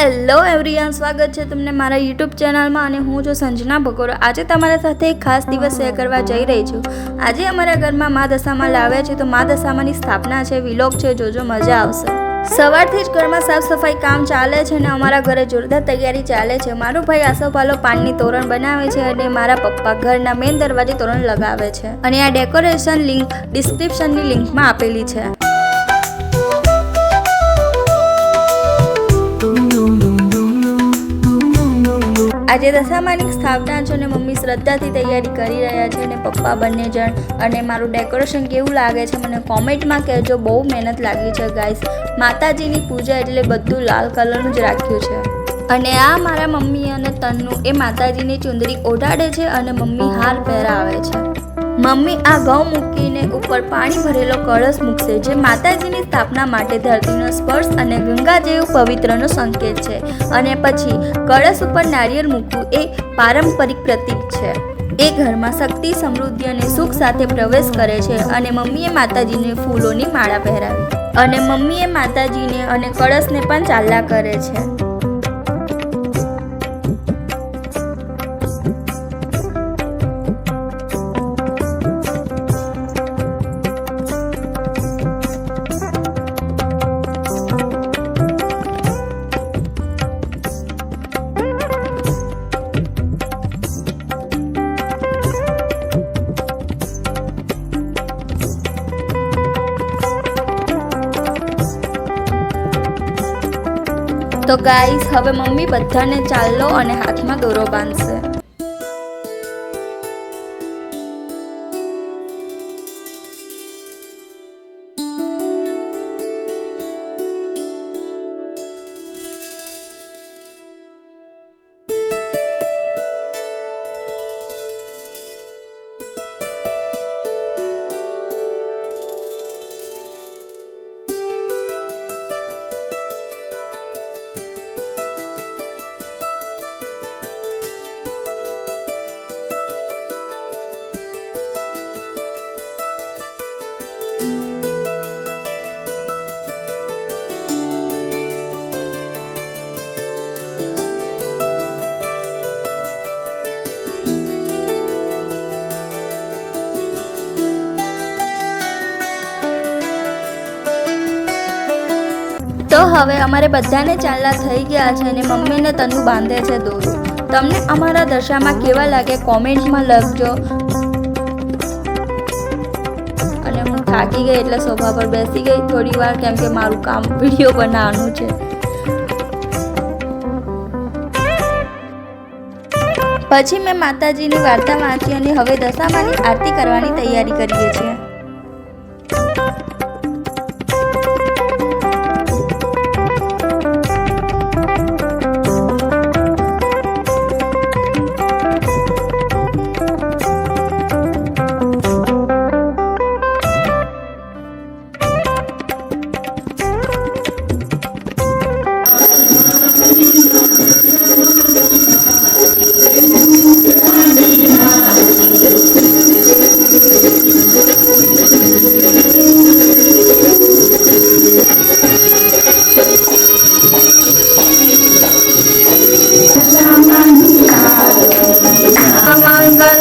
Hello everyone, સ્વાગત છે તમને મારા યુટ્યુબ ચેનલમાં અને હું છું સંजना ભગોરા। આજે તમારા સાથે એક ખાસ દિવસ શેર કરવા જઈ રહી છું। આજે અમારા ઘરમાં મા દશામાં લાવ્યા છે, તો મા દશામાંની સ્થાપના છે, વિલોગ છે, જોજો મજા આવશે। સવારથી જ ઘરમાં સાફ સફાઈ કામ ચાલે છે અને અમારા ઘરે જોરદાર તૈયારી ચાલે છે। મારો ભાઈ આસોપાલો પાનની તોરણ બનાવે છે અને મારા પપ્પા ઘરના મેઇન દરવાજે તોરણ લગાવે છે અને આ ડેકોરેશન લિંક ડિસ્ક્રિપ્શનની લિંકમાં આપેલી છે। આજે દશામાની સ્થાપના છે અને મમ્મી શ્રદ્ધાથી તૈયારી કરી રહ્યા છે અને પપ્પા બંને જણ। અને મારું ડેકોરેશન કેવું લાગે છે મને કોમેન્ટમાં કહેજો। બહુ મહેનત લાગી છે ગાઈસ। માતાજીની પૂજા એટલે બધું લાલ કલરનું જ રાખ્યું છે। અને આ મારા મમ્મી અને તન્નુ એ માતાજીની ચુંદડી ઓઢાડે છે અને મમ્મી હાર પહેરાવે છે। મમ્મી આ ઘઉં મૂકીને ઉપર પાણી ભરેલો કળશ મૂકશે, જે માતાજીની સ્થાપના માટે ધરતીનો સ્પર્શ અને ગંગા જેવું પવિત્રનો સંકેત છે। અને પછી કળશ ઉપર નારિયેળ મૂકવું એ પારંપરિક પ્રતીક છે। એ ઘરમાં શક્તિ, સમૃદ્ધિ અને સુખ સાથે પ્રવેશ કરે છે। અને મમ્મીએ માતાજીને ફૂલોની માળા પહેરાવી અને મમ્મીએ માતાજીને અને કળશને પણ ચાલ્યા કરે છે। તો ગાઈસ, હવે મમ્મી બધાને ચાલો અને હાથમાં દોરો બાંધશે। તો હવે અમારે બધાને ચાલ્યા થઈ ગયા છે અને મમ્મીને તન્નુ બાંધે છે દોરો। તમને અમારા દશામાં કેવા લાગે કોમેન્ટમાં લખજો। અને હું થાકી ગઈ એટલે સોફા પર બેસી ગઈ થોડી વાર, કેમ કે મારું કામ વિડીયો બનાવવાનું છે। પછી મેં માતાજીની વાર્તા વાંચી અને હવે દશામાની આરતી કરવાની તૈયારી કરીએ છીએ।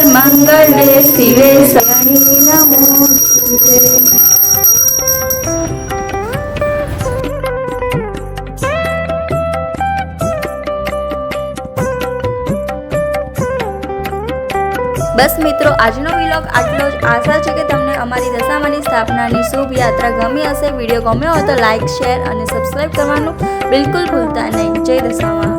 મંગળે શિવે શરણી નમોસ્તુતે। બસ મિત્રો, આજનો વિલોગ આટલો જ। આશા છે કે તમને અમારી દશામાની સ્થાપનાની શુભ યાત્રા ગમી હશે। વિડીયો ગમ્યો હોય તો લાઇક, શેર અને સબસ્ક્રાઈબ કરવાનું બિલકુલ ભૂલતા નહીં। જય દશામાં।